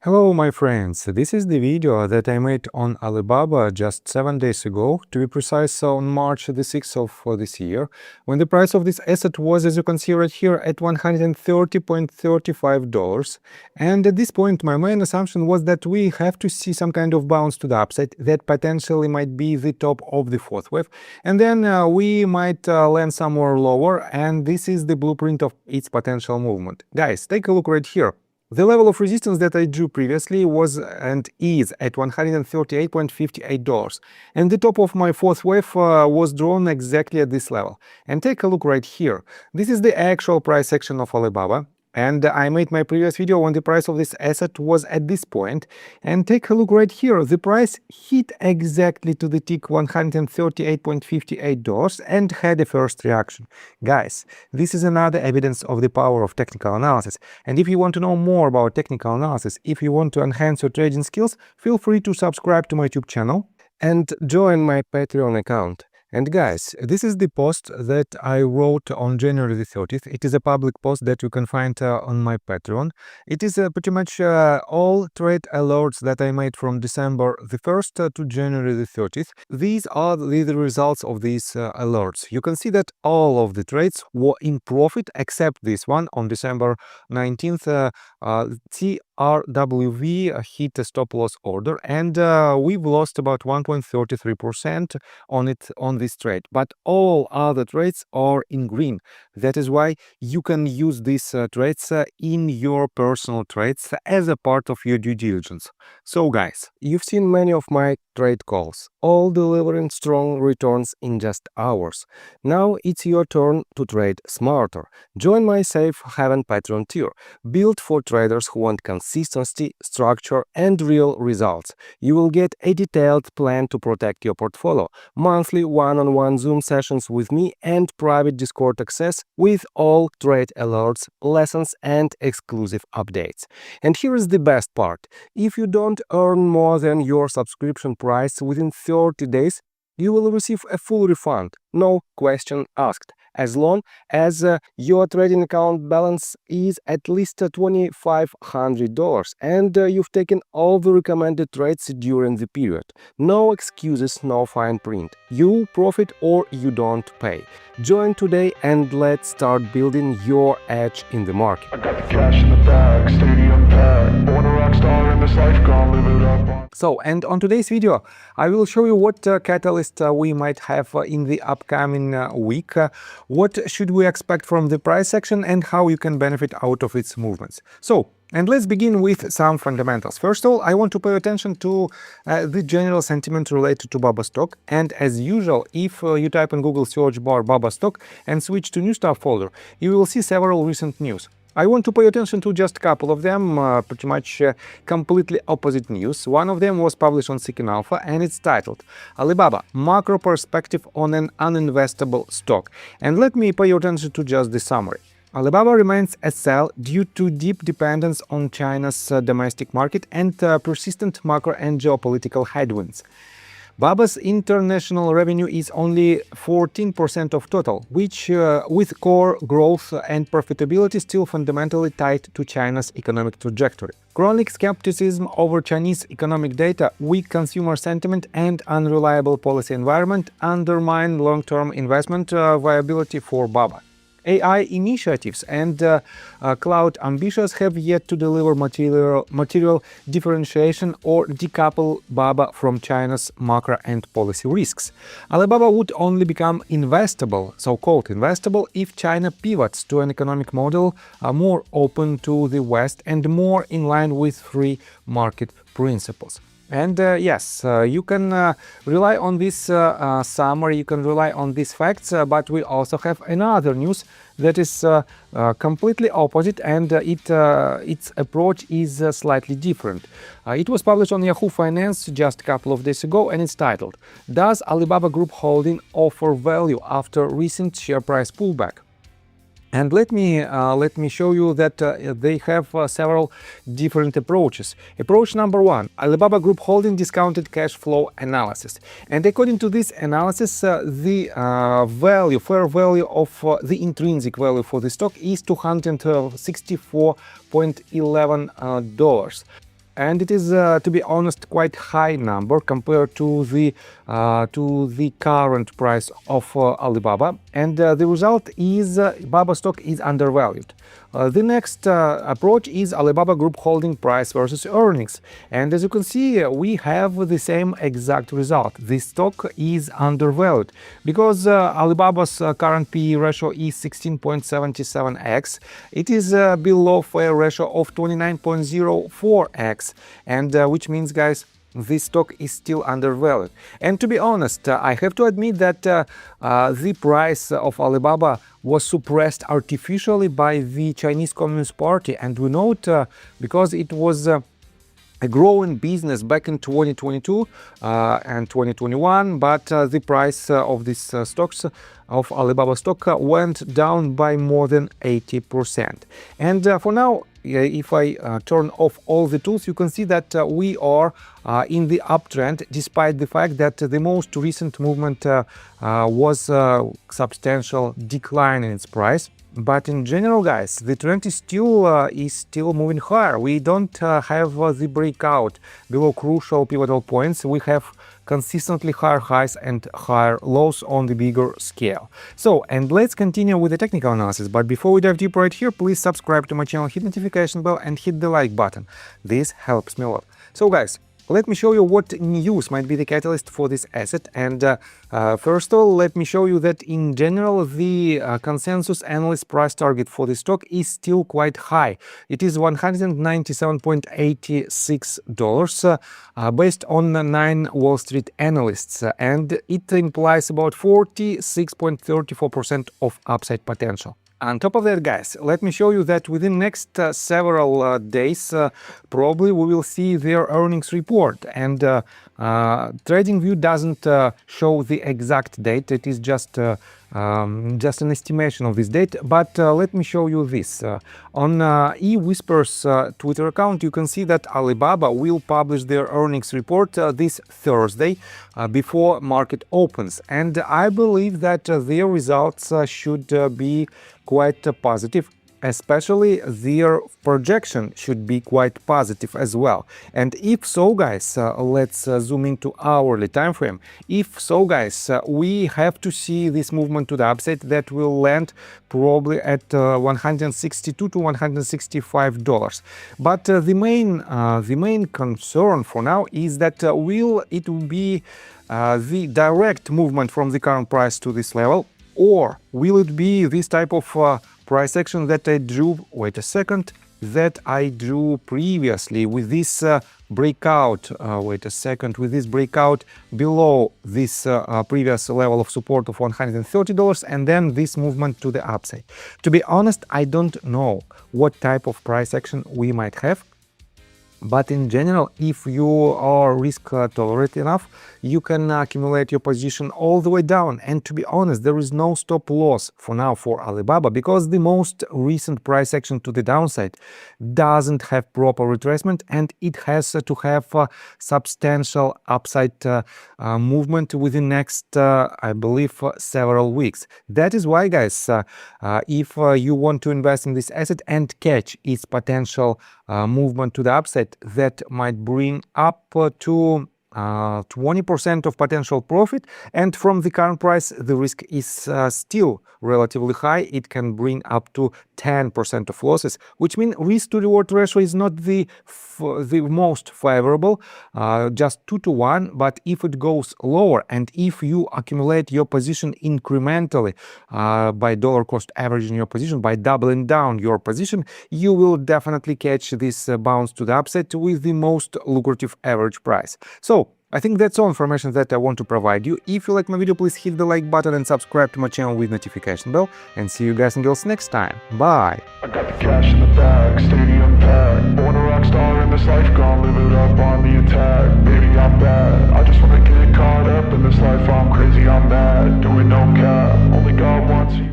Hello my friends, this is the video that I made on Alibaba just 7 days ago, to be precise on March the 6th of this year, when the price of this asset was, as you can see right here, at $130.35. And at this point my main assumption was that we have to see some kind of bounce to the upside that potentially might be the top of the fourth wave, and then we might land somewhere lower, and this is the blueprint of its potential movement. Guys, take a look right here. The level of resistance that I drew previously was and is at $138.58, and the top of my fourth wave was drawn exactly at this level. And take a look right here. This is the actual price action of Alibaba, and I made my previous video when the price of this asset was at this point. And take a look right here. The price hit exactly to the tick $138.58 and had a first reaction. Guys, this is another evidence of the power of technical analysis. And if you want to know more about technical analysis, if you want to enhance your trading skills, feel free to subscribe to my YouTube channel and join my Patreon account. And guys, this is the post that I wrote on January the 30th. It is a public post that you can find on my Patreon. It is pretty much all trade alerts that I made from December the 1st to January the 30th. These are the results of these alerts. You can see that all of the trades were in profit except this one on December 19th. TRWV hit a stop loss order, and we've lost about 1.33% on this trade, but all other trades are in green. That is why you can use these trades in your personal trades as a part of your due diligence. So guys, you've seen many of my trade calls, all delivering strong returns in just hours. Now it's your turn to trade smarter. Join my Safe Haven Patreon tier, built for traders who want consistency, structure, and real results. You will get a detailed plan to protect your portfolio, monthly one-on-one Zoom sessions with me, and private Discord access with all trade alerts, lessons, and exclusive updates. And here is the best part. If you don't earn more than your subscription price within 30 days, you will receive a full refund, no question asked, as long as your trading account balance is at least $2,500 and you've taken all the recommended trades during the period. No excuses, no fine print. You profit or you don't pay. Join today and let's start building your edge in the market. I got the cash in the bag, stadium packed. Born a rock star in this life, gonna live it up. So, and on today's video, I will show you what catalyst we might have in the upcoming week, what should we expect from the price action, and how you can benefit out of its movements. So, and let's begin with some fundamentals. First of all, I want to pay attention to the general sentiment related to Baba stock. And as usual, if you type in Google search bar Baba stock and switch to new stuff folder, you will see several recent news. I want to pay attention to just a couple of them, pretty much completely opposite news. One of them was published on Seeking Alpha, and it's titled Alibaba, Macro Perspective on an Uninvestable Stock. And let me pay attention to just the summary. Alibaba remains a sell due to deep dependence on China's domestic market and persistent macro and geopolitical headwinds. Baba's international revenue is only 14% of total, which with core growth and profitability still fundamentally tied to China's economic trajectory. Chronic skepticism over Chinese economic data, weak consumer sentiment, and unreliable policy environment undermine long-term investment viability for Baba. AI initiatives and cloud ambitions have yet to deliver material differentiation or decouple Baba from China's macro and policy risks. Alibaba would only become investable, so-called investable, if China pivots to an economic model more open to the West and more in line with free market principles. And yes, you can rely on this summary, you can rely on these facts, but we also have another news that is completely opposite, and its approach is slightly different. It was published on Yahoo Finance just a couple of days ago, and it's titled, Does Alibaba Group Holding offer value after recent share price pullback? And let me show you that they have several different approaches. Approach number one, Alibaba Group Holding discounted cash flow analysis. And according to this analysis, the fair value of the intrinsic value for the stock is $264.11. and it is, to be honest, quite high number compared to the current price of Alibaba, and the result is Alibaba stock is undervalued. The next approach is Alibaba Group Holding price versus earnings, and as you can see, we have the same exact result. The stock is undervalued because Alibaba's current PE ratio is 16.77x. It is below fair ratio of 29.04x, and which means, guys, this stock is still undervalued. And to be honest, I have to admit that the price of Alibaba was suppressed artificially by the Chinese Communist Party, and we know it because it was a growing business back in 2022 and 2021, but the price of these stocks of Alibaba stock went down by more than 80%. And for now, if I turn off all the tools, you can see that we are in the uptrend, despite the fact that the most recent movement was a substantial decline in its price. But in general, guys, the trend is still moving higher. We don't have the breakout below crucial pivotal points. We have consistently higher highs and higher lows on the bigger scale. So, and let's continue with the technical analysis. But before we dive deeper right here, please subscribe to my channel, hit notification bell, and hit the like button. This helps me a lot. So, guys, let me show you what news might be the catalyst for this asset. And first of all, let me show you that in general, the consensus analyst price target for the stock is still quite high. It is $197.86 based on 9 Wall Street analysts, and it implies about 46.34% of upside potential. On top of that, guys, let me show you that within next several days, probably we will see their earnings report. And TradingView doesn't show the exact date. It is just an estimation of this date. But let me show you this. On eWhispers Twitter account, you can see that Alibaba will publish their earnings report this Thursday before market opens. And I believe that their results should be quite positive. Especially their projection should be quite positive as well. And if so, guys, let's zoom into hourly time frame. If so, guys, we have to see this movement to the upside that will land probably at $162 to $165. But the main concern for now is that will it be the direct movement from the current price to this level, or will it be this type of price action that I drew, that I drew previously with this breakout, with this breakout below this previous level of support of $130, and then this movement to the upside. To be honest, I don't know what type of price action we might have. But in general, if you are risk tolerant enough, you can accumulate your position all the way down. And to be honest, there is no stop loss for now for Alibaba, because the most recent price action to the downside doesn't have proper retracement, and it has to have a substantial upside movement within next, I believe, several weeks. That is why, guys, if you want to invest in this asset and catch its potential movement to the upside, that might bring up to 20% of potential profit, and from the current price the risk is still relatively high. It can bring up to 10% of losses, which means risk to reward ratio is not the most favorable, just 2 to 1. But if it goes lower, and if you accumulate your position incrementally by dollar cost averaging your position, by doubling down your position, you will definitely catch this bounce to the upside with the most lucrative average price. So I think that's all information that I want to provide you. If you like my video, please hit the like button and subscribe to my channel with notification bell. And see you guys and girls next time. Bye! I got the cash in the bag, stadium packed. Born a rock star in this life, gone live it up on the attack. Baby, I'm bad, I just wanna get caught up in this life. I'm crazy, I'm mad, doing no cap. Only God wants you.